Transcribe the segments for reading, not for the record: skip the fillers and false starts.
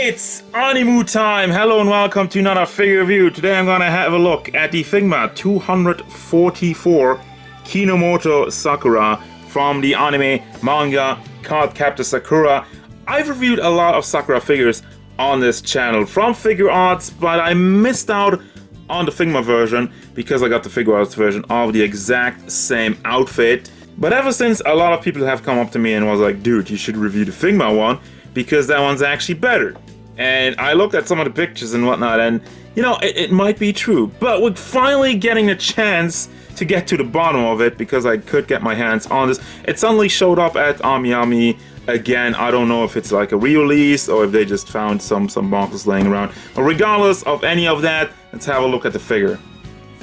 It's Animu time! Hello and welcome to another figure review. Today I'm gonna have a look at the Figma 244 Kinomoto Sakura from the anime manga Cardcaptor Sakura. I've reviewed a lot of Sakura figures on this channel from Figuarts, but I missed out on the Figma version because I got the Figuarts version of the exact same outfit. But ever since, a lot of people have come up to me and was like, dude, you should review the Figma one because that one's actually better. And I looked at some of the pictures and whatnot, and you know, it might be true. But with finally getting a chance to get to the bottom of it, because I could get my hands on this, it suddenly showed up at Amiyami again. I don't know if it's like a re-release or if they just found some boxes laying around. But regardless of any of that, let's have a look at the figure.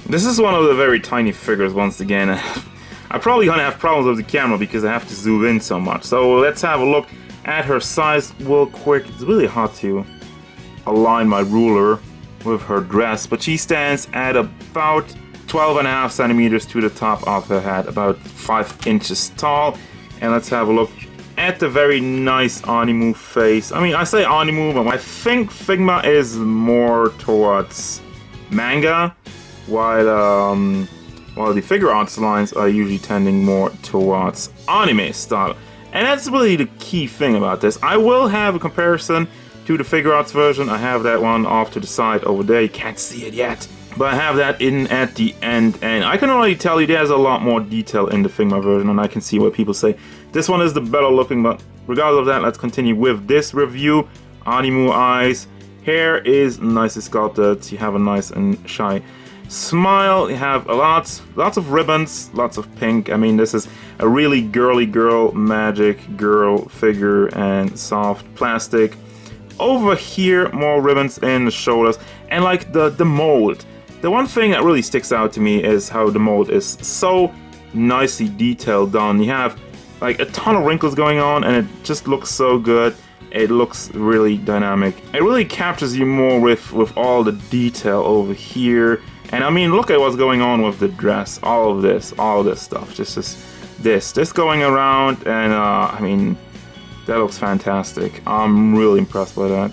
This is one of the very tiny figures once again. I'm probably gonna have problems with the camera because I have to zoom in so much. So let's have a look at her size real quick. It's really hard to align my ruler with her dress, but she stands at about 12.5 centimeters to the top of her head, about 5 inches tall. And let's have a look at the very nice Animu face. I mean, I say Animu, but I think Figma is more towards manga, while the Figuarts lines are usually tending more towards anime style. And that's really the key thing about this. I will have a comparison to the Figuarts version. I have that one off to the side over there. You can't see it yet, but I have that in at the end. And I can already tell you there's a lot more detail in the Figma version, and I can see what people say. This one is the better looking, but regardless of that, let's continue with this review. Animu eyes. Hair is nicely sculpted. You have a nice and shy smile. You have lots of ribbons, lots of pink. I mean, this is a really girly girl, magic girl figure and soft plastic. Over here, more ribbons in the shoulders, and like the mold. The one thing that really sticks out to me is how the mold is so nicely detailed done. You have like a ton of wrinkles going on, and it just looks so good. It looks really dynamic. It really captures you more with all the detail over here. And I mean, look at what's going on with the dress, all this stuff, just this going around, and I mean, that looks fantastic. I'm really impressed by that.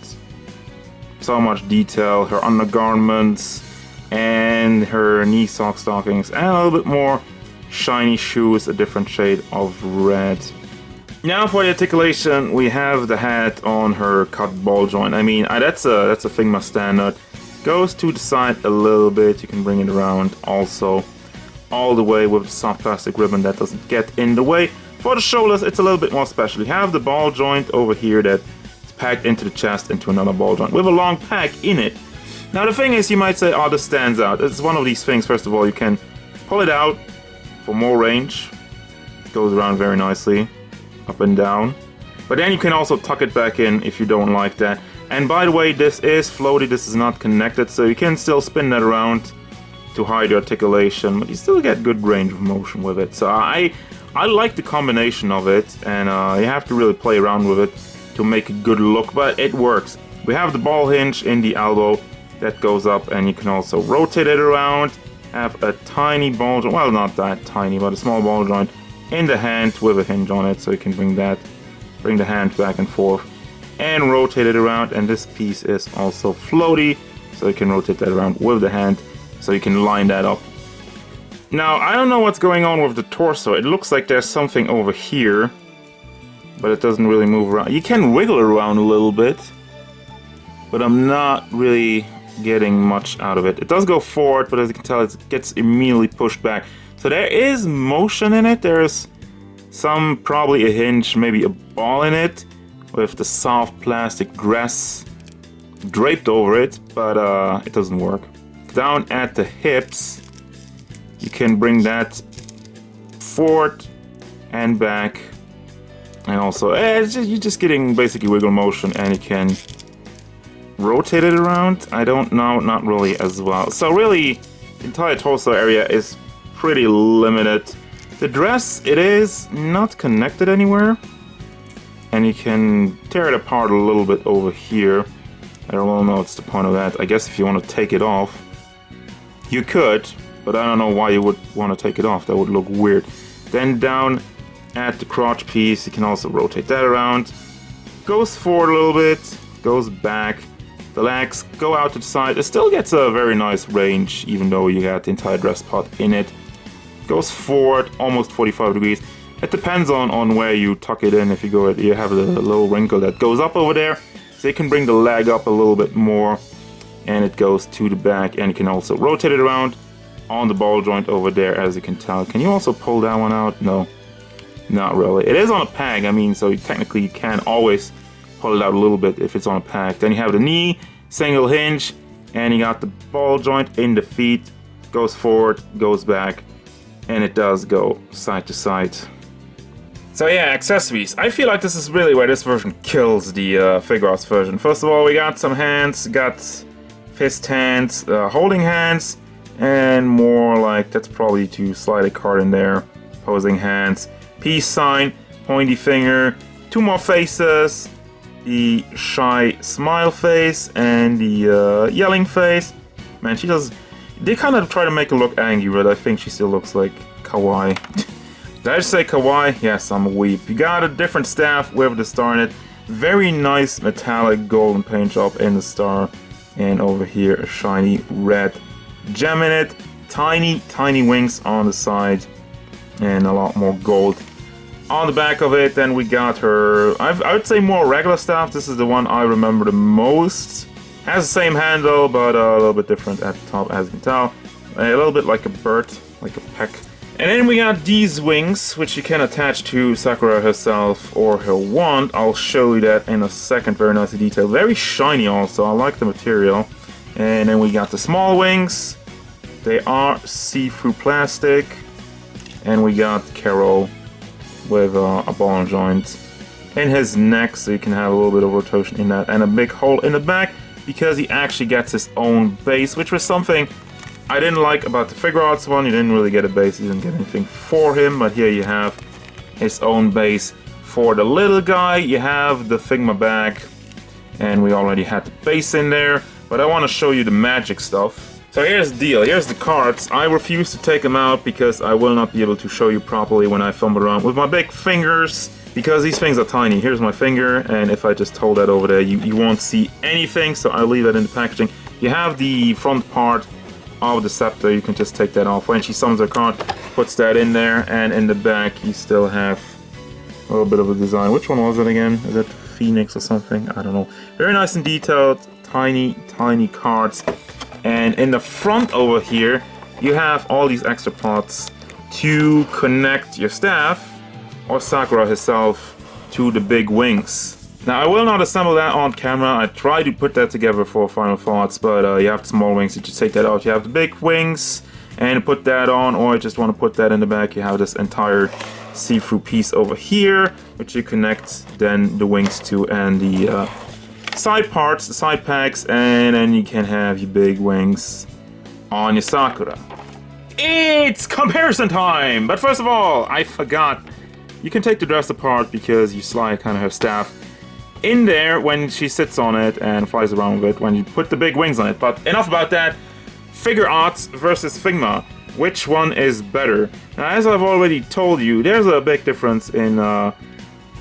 So much detail, her undergarments, and her knee sock stockings, and a little bit more shiny shoes, a different shade of red. Now for the articulation, we have the hat on her cut ball joint. I mean, that's a Figma standard. Goes to the side a little bit, you can bring it around also all the way with the soft plastic ribbon that doesn't get in the way. For the shoulders, it's a little bit more special. You have the ball joint over here that's packed into the chest into another ball joint with a long pack in it. Now the thing is, you might say, oh, this stands out. It's one of these things. First of all, you can pull it out for more range. It goes around very nicely, up and down. But then you can also tuck it back in if you don't like that. And by the way, this is floaty, this is not connected, so you can still spin that around to hide the articulation, but you still get good range of motion with it. So I like the combination of it, and you have to really play around with it to make a good look, but it works. We have the ball hinge in the elbow that goes up, and you can also rotate it around. Have a tiny ball joint, well, not that tiny, but a small ball joint in the hand with a hinge on it, so you can bring the hand back and forth and rotate it around. And this piece is also floaty, so you can rotate that around with the hand, so you can line that up. Now, I don't know what's going on with the torso. It looks like there's something over here, but it doesn't really move around. You can wiggle it around a little bit, but I'm not really getting much out of it. It does go forward, but as you can tell, it gets immediately pushed back. So there is motion in it. There's probably a hinge, maybe a ball in it, with the soft plastic dress draped over it, but it doesn't work. Down at the hips, you can bring that forward and back, and also you're just getting basically wiggle motion, and you can rotate it around. I don't know, not really as well. So really, the entire torso area is pretty limited. The dress, it is not connected anywhere, and you can tear it apart a little bit over here. I don't know what's the point of that. I guess if you want to take it off, you could, but I don't know why you would want to take it off. That would look weird. Then down at the crotch piece, you can also rotate that around. Goes forward a little bit, goes back. The legs go out to the side. It still gets a very nice range, even though you got the entire dress pot in it. Goes forward, almost 45 degrees. It depends on where you tuck it in. If you have a little wrinkle that goes up over there, so you can bring the leg up a little bit more, and it goes to the back. And you can also rotate it around on the ball joint over there, as you can tell. Can you also pull that one out? No, not really. It is on a peg, I mean, so technically you can always pull it out a little bit if it's on a peg. Then you have the knee, single hinge, and you got the ball joint in the feet. Goes forward, goes back, and it does go side to side. So yeah, accessories. I feel like this is really where this version kills the Figuarts version. First of all, we got some hands, got fist hands, holding hands, and more like, that's probably to slide a card in there. Posing hands, peace sign, pointy finger, two more faces, the shy smile face and the yelling face. Man, they kind of try to make her look angry, but I think she still looks like kawaii. Did I just say kawaii? Yes, I'm a weep. You got a different staff with the star in it. Very nice metallic golden paint job in the star. And over here, a shiny red gem in it. Tiny, tiny wings on the side. And a lot more gold on the back of it. Then we got her, I would say more regular staff. This is the one I remember the most. Has the same handle, but a little bit different at the top, as you can tell. A little bit like a bird, like a peck. And then we got these wings, which you can attach to Sakura herself or her wand. I'll show you that in a second, very nicely detailed. Very shiny also, I like the material. And then we got the small wings. They are see-through plastic. And we got Carol with a ball joint in his neck, so you can have a little bit of rotation in that. And a big hole in the back, because he actually gets his own base, which was something I didn't like about the Figuarts one. You didn't really get a base, you didn't get anything for him, but here you have his own base. For the little guy, you have the Figma bag, and we already had the base in there, but I want to show you the magic stuff. So here's the deal, here's the cards. I refuse to take them out because I will not be able to show you properly when I fumble around with my big fingers, because these things are tiny. Here's my finger, and if I just hold that over there, you won't see anything, so I'll leave that in the packaging. You have the front part of the scepter, you can just take that off. When she summons her card, puts that in there, and in the back you still have a little bit of a design. Which one was it again? Is it Phoenix or something? I don't know. Very nice and detailed, tiny, tiny cards. And in the front over here, you have all these extra parts to connect your staff, or Sakura herself, to the big wings. Now, I will not assemble that on camera. I tried to put that together for final thoughts, but you have the small wings, you just take that out. You have the big wings, and put that on, or I just want to put that in the back. You have this entire see-through piece over here, which you connect then the wings to, and the side parts, the side packs, and then you can have your big wings on your Sakura. It's comparison time! But first of all, I forgot. You can take the dress apart because you slide kind of her staff in there when she sits on it and flies around with it when you put the big wings on it. But enough about that. Figuarts versus Figma. Which one is better? Now, as I've already told you, there's a big difference in... I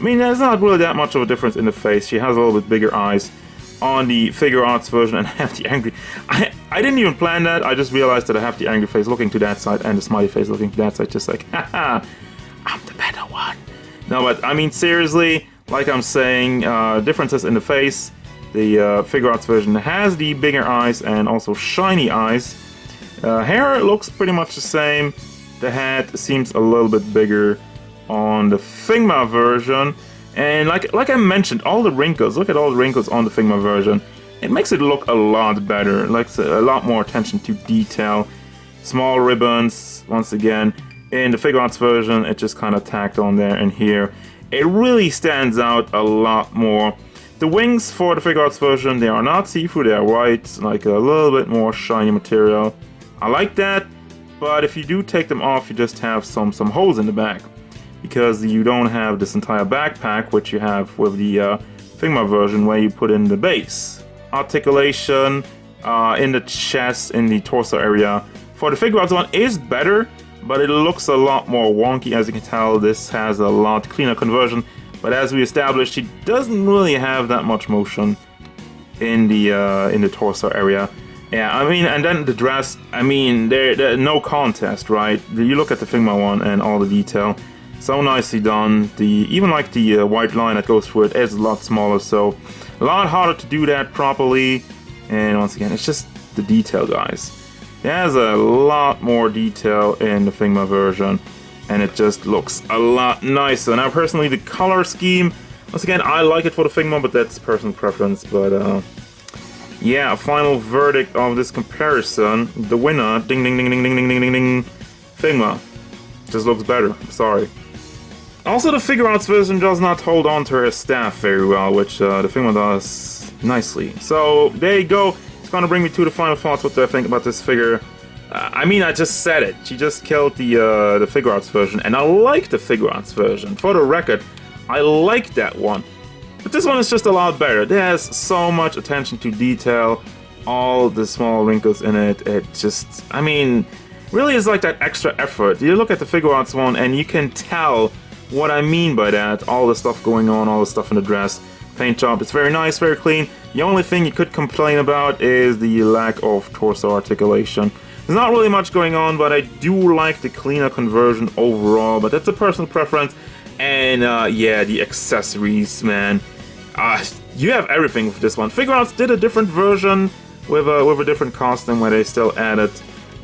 mean, there's not really that much of a difference in the face. She has a little bit bigger eyes on the Figuarts version and have the angry... I didn't even plan that. I just realized that I have the angry face looking to that side and the smiley face looking to that side. Just like, haha, I'm the better one. No, but I mean, seriously... Like I'm saying, differences in the face. The Figuarts version has the bigger eyes and also shiny eyes. Hair looks pretty much the same. The head seems a little bit bigger on the Figma version. And like I mentioned, all the wrinkles, look at all the wrinkles on the Figma version. It makes it look a lot better, like a lot more attention to detail. Small ribbons, once again. In the Figuarts version, it just kind of tacked on there and here. It really stands out a lot more. The wings for the Figuarts version, they are not see-through, they are white, like a little bit more shiny material. I like that, but if you do take them off, you just have some holes in the back, because you don't have this entire backpack, which you have with the Figma version, where you put in the base. Articulation in the chest, in the torso area, for the Figuarts one is better, but it looks a lot more wonky. As you can tell, this has a lot cleaner conversion, but as we established, she doesn't really have that much motion in the torso area. Yeah, I mean, and then the dress, I mean, there no contest, right? You look at the Figma one and all the detail, so nicely done. Even like the white line that goes through it is a lot smaller, so a lot harder to do that properly. And once again, it's just the detail, guys. There's a lot more detail in the Figma version, and it just looks a lot nicer. Now, personally, the color scheme, once again, I like it for the Figma, but that's personal preference. But yeah, final verdict of this comparison, the winner, ding ding ding ding ding ding ding ding ding, Figma. Just looks better, sorry. Also, the Figuarts version does not hold on to her staff very well, which the Figma does nicely. So, there you go. It's gonna bring me to the final thoughts, what do I think about this figure. I mean, I just said it. She just killed the Figuarts version, and I like the Figuarts version. For the record, I like that one. But this one is just a lot better. There's so much attention to detail, all the small wrinkles in it. It just, I mean, really is like that extra effort. You look at the Figuarts one and you can tell what I mean by that. All the stuff going on, all the stuff in the dress, paint job. It's very nice, very clean. The only thing you could complain about is the lack of torso articulation. There's not really much going on, but I do like the cleaner conversion overall, but that's a personal preference. And yeah, the accessories, man. You have everything with this one. Figuarts did a different version with a different costume where they still added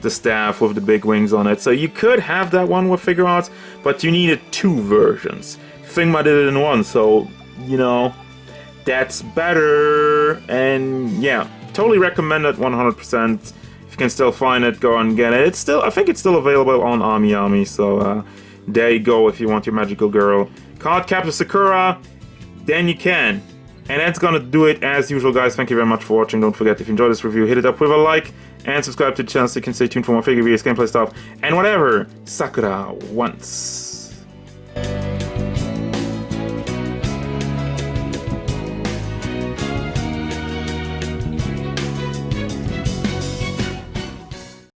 the staff with the big wings on it. So you could have that one with Figuarts, but you needed two versions. Figma did it in one, so, you know, that's better. And yeah, totally recommend it 100%. If you can still find it, go and get it. It's still, I think it's still available on AmiAmi, so there you go if you want your magical girl. Cardcaptor Sakura, then you can. And that's gonna do it as usual, guys. Thank you very much for watching. Don't forget, if you enjoyed this review, hit it up with a like and subscribe to the channel so you can stay tuned for more figure videos, gameplay stuff, and whatever Sakura wants.